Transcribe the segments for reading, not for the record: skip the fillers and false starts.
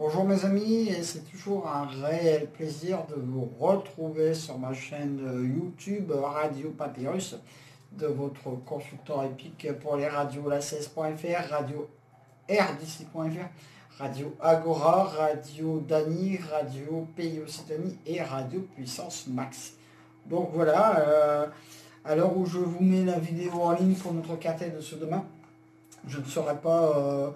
Bonjour mes amis, et c'est toujours un réel plaisir de vous retrouver sur ma chaîne YouTube Radio Papyrus, de votre consultant épique pour les radios la16.fr, radio RDC.fr, radio Agora, radio Dany, radio Pays Occitanie et radio Puissance Max. Donc voilà, à l'heure où je vous mets la vidéo en ligne pour notre KT de ce demain, je ne saurais pas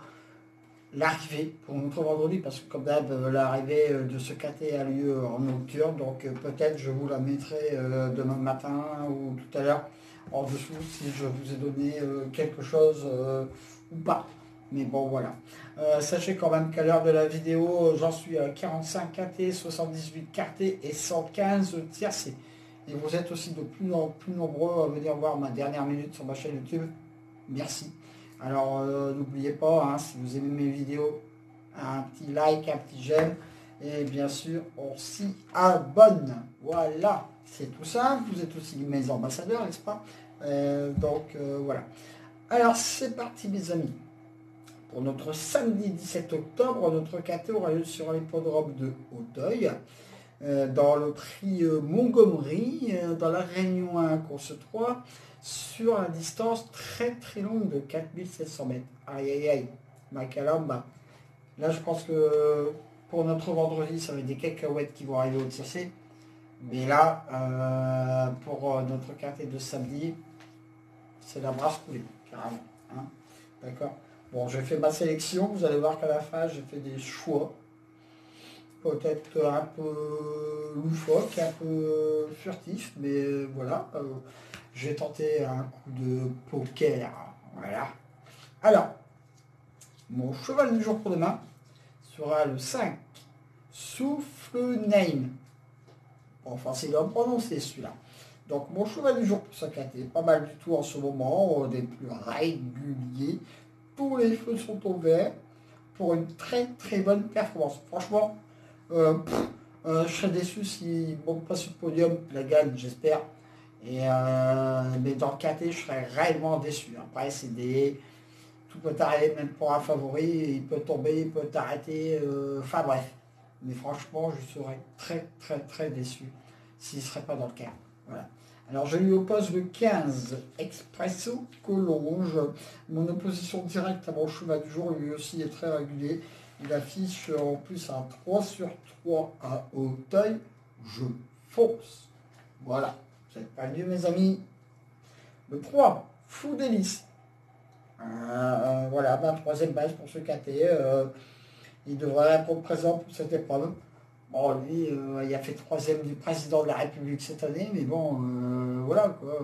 l'arrivée pour notre vendredi, parce que comme d'hab, l'arrivée de ce KT a lieu en nocturne, donc peut-être je vous la mettrai demain matin ou tout à l'heure en dessous si je vous ai donné quelque chose ou pas. Mais bon voilà. Sachez quand même qu'à l'heure de la vidéo, j'en suis à 45 KT, 78 KT et 115 tiercés. Et vous êtes aussi de plus en plus nombreux à venir voir ma dernière minute sur ma chaîne YouTube. Merci. Alors n'oubliez pas, hein, si vous aimez mes vidéos, un petit like, un petit j'aime, et bien sûr on s'y abonne. Voilà, c'est tout simple, vous êtes aussi mes ambassadeurs, n'est-ce pas? Voilà. Alors c'est parti mes amis. Pour notre samedi 17 octobre, notre KT aura lieu sur l'hippodrome de Auteuil, dans le prix Montgomery, dans la Réunion 1, course 3, sur la distance très très longue de 4700 mètres. Aïe aïe aïe, ma calamba. Là je pense que pour notre vendredi, ça va être des cacahuètes qui vont arriver au tiercé. Mais là, pour notre KT de samedi, c'est la brasse coulée, carrément. Hein. D'accord. Bon, j'ai fait ma sélection, vous allez voir qu'à la fin, j'ai fait des choix. Peut-être un peu loufoque, un peu furtif, mais voilà. J'ai tenté un coup de poker. Voilà. Alors, mon cheval du jour pour demain sera le 5. Souffle Name. Bon, facile à prononcer celui-là. Donc, mon cheval du jour pour ce KT, pas mal du tout en ce moment, des plus réguliers. Tous les feux sont au vert pour une très très bonne performance. Franchement, je serais déçu s'il ne monte pas sur le podium, la gagne, j'espère. Mais dans le KT, je serais réellement déçu. Après, tout peut arriver, même pour un favori, il peut tomber, il peut t'arrêter. Enfin bref. Mais franchement, je serais très très très déçu s'il ne serait pas dans le KT. Voilà. Alors je lui oppose le 15, Expresso Collonges. Mon opposition directe à mon cheval du jour, lui aussi est très régulier. Il affiche en plus un 3 sur 3 à Auteuil. Je fonce. Voilà. Vous n'êtes pas mieux mes amis. Le 3, Fou Délice. Voilà, ma troisième base pour ce KT. Il devrait être présent pour cette épreuve. Bon, lui, il a fait troisième du président de la République cette année, mais bon, voilà quoi.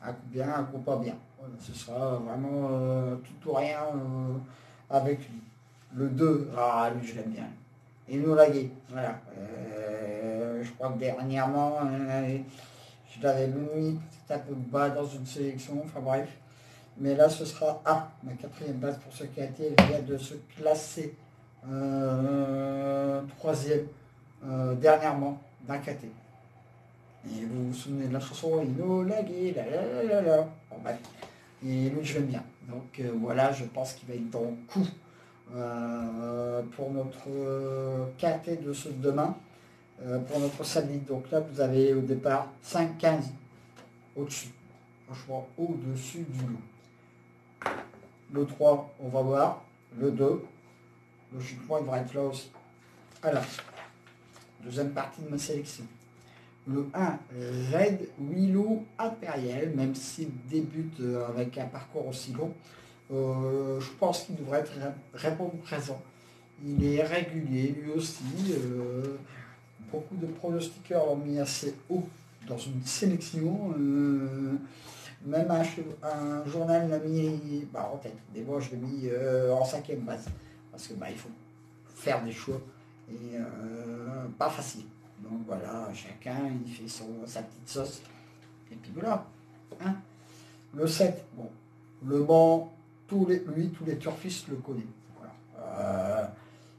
Un coup bien, un coup pas bien. Voilà, ce sera vraiment tout ou rien avec lui. Le 2, lui je l'aime bien. Et nous laguer, voilà. Je crois que dernièrement, je l'avais mis peut-être un peu bas dans une sélection, enfin bref. Mais là, ce sera ma quatrième base pour ce qui a été, elle vient de se classer troisième dernièrement d'un KT. Et vous vous souvenez de la chanson Ino lagué, la la la la la. Bon, bref. Et lui, je l'aime bien. Donc voilà, je pense qu'il va être dans le coup pour notre KT de ce demain, pour notre samedi. Donc là, vous avez au départ 5-15 au-dessus. Franchement, au-dessus du lot. Le 3, on va voir. Le 2, logiquement, il devrait être là aussi. Alors, deuxième partie de ma sélection. Le 1, Red Willow Impérial, même s'il débute avec un parcours aussi long, je pense qu'il devrait être répondre présent. Il est régulier, lui aussi. Beaucoup de pronostiqueurs l'ont mis assez haut dans une sélection. Même un journal l'a mis en tête. Des fois, je l'ai mis en cinquième base. Parce que il faut faire des choix. Et pas facile. Donc voilà, chacun il fait sa petite sauce. Et puis voilà. Hein. Le 7, bon. Le Mans, tous les turfistes le connaissent. Voilà.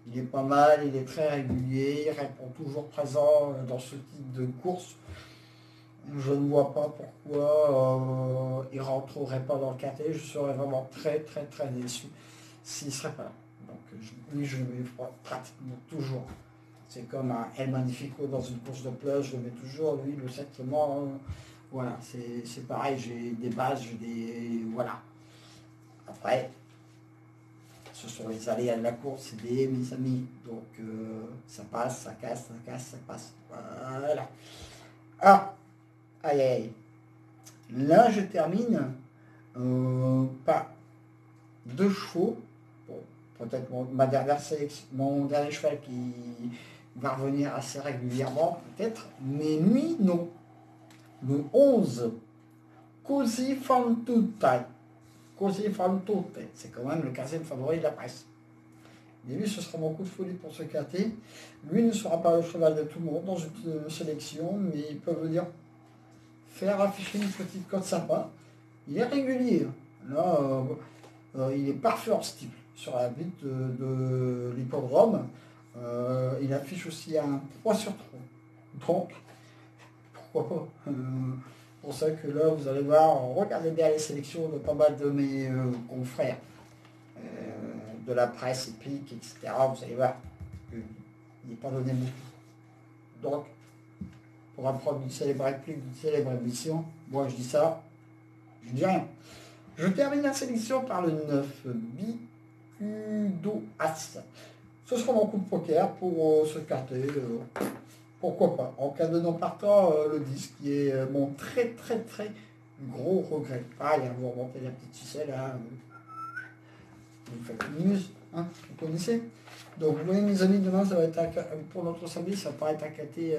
Il est pas mal, il est très régulier, il répond toujours présent dans ce type de course. Je ne vois pas pourquoi il ne rentrerait pas dans le KT. Je serais vraiment très très très déçu s'il ne serait pas là. Donc lui, je le mets pratiquement toujours. C'est comme un El Magnifico dans une course de plage, je le mets toujours. Lui, le 7 voilà, c'est pareil, j'ai des bases, j'ai des... Voilà. Après, ce sont les aléas de la course, c'est des mes amis. Donc, ça passe, ça casse, ça casse, ça passe. Voilà. Ah, aïe, aïe. Là, je termine par 2 chevaux. Bon, peut-être ma dernière sélection, mon dernier cheval qui va revenir assez régulièrement, peut-être. Mais lui, non. Le 11, Così fan tutte. Così fan tutte. C'est quand même le 15e favori de la presse. Et lui, ce sera mon coup de folie pour ce quartier. Lui ne sera pas le cheval de tout le monde dans une sélection, mais il peut venir faire afficher une petite cote sympa. Il est régulier. Là, il est parfait en style sur la bite de l'hippodrome. Il affiche aussi un 3 sur 3. Donc, pourquoi pas pour ça que là, vous allez voir, regardez bien les sélections de pas mal de mes confrères de la presse épique, etc. Vous allez voir, il n'est pas donné beaucoup. Donc, pour apprendre une célèbre réplique, une célèbre émission, moi je dis ça, je dis rien. Je termine la sélection par le 9, Bicudo As. Ce sera mon coup de poker pour se carter. Pourquoi pas. En cas de non partant, le 10 qui est mon très gros regret. Pareil, hein, vous remontez la petite ficelle, hein, vous faites une muse, hein, vous connaissez. Donc vous voyez mes amis, demain ça va être pour notre samedi, ça va pas être un caté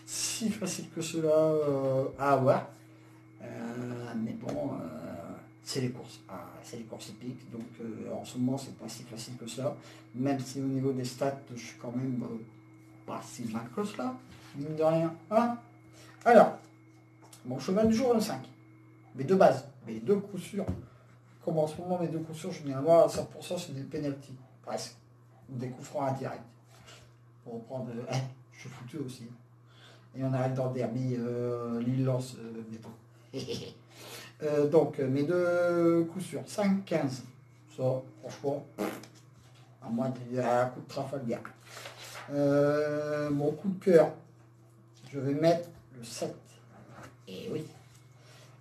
si facile que cela à avoir. Mais bon, c'est les courses. C'est les courses épiques, donc en ce moment c'est pas si facile que ça. Même si au niveau des stats, je suis quand même pas si mal que cela, mine de rien. Hein. Alors, mon cheval du jour, le 5. Mes deux bases, mes deux coups sûrs. Comme en ce moment, mes deux coups sûrs, généralement à 100%, c'est des penalties, presque. Ou des coups francs indirects. Pour reprendre, je suis foutu aussi. Et on arrête dans le derby Lille-Lens bientôt. Donc, mes deux coups sûrs, 5-15. Ça, franchement, à moins qu'il y ait un coup de Trafalgar. Mon coup de cœur, je vais mettre le 7. Et oui.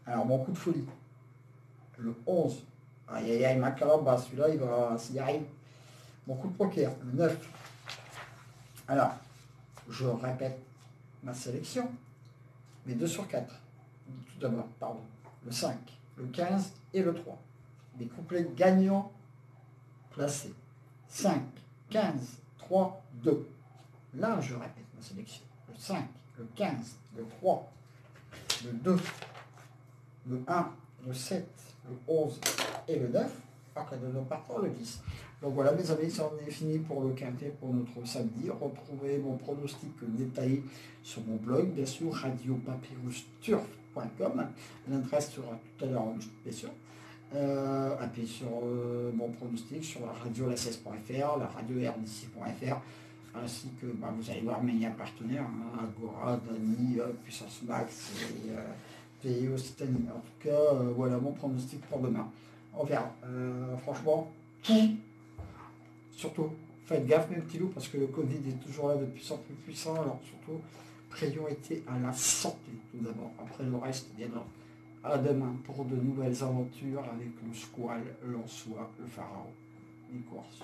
Alors, mon coup de folie, le 11. Aïe, aïe, aïe, ma calambe, celui-là, il va s'y arrive. Mon coup de poker, le 9. Alors, je répète ma sélection, mes 2 sur 4. Tout d'abord, pardon, le 5, le 15 et le 3. Mes couplets gagnants placés. 5, 15, 3, 2. Là, je répète ma sélection. Le 5, le 15, le 3, le 2, le 1, le 7, le 11 et le 9. Après de nos partants, le 10. Donc voilà, mes amis, ça en est fini pour le quintet pour notre samedi. Retrouvez mon pronostic détaillé sur mon blog, bien sûr, radiopapyrusturf.com. L'adresse sera tout à l'heure en bien sûr. Appuyez sur mon pronostic sur la radio la radio rdc.fr, ainsi que vous allez voir mes liens partenaires, hein, Agora, Dani, Puissance Max et PE Occitanie. En tout cas, voilà mon pronostic pour demain. On verra. Franchement, surtout, faites gaffe mes petits loups, parce que le Covid est toujours là de plus en plus puissant, alors surtout, priorité à la santé tout d'abord. Après le reste viendra. À demain pour de nouvelles aventures avec le squal, l'ansois, le pharaon, les courses.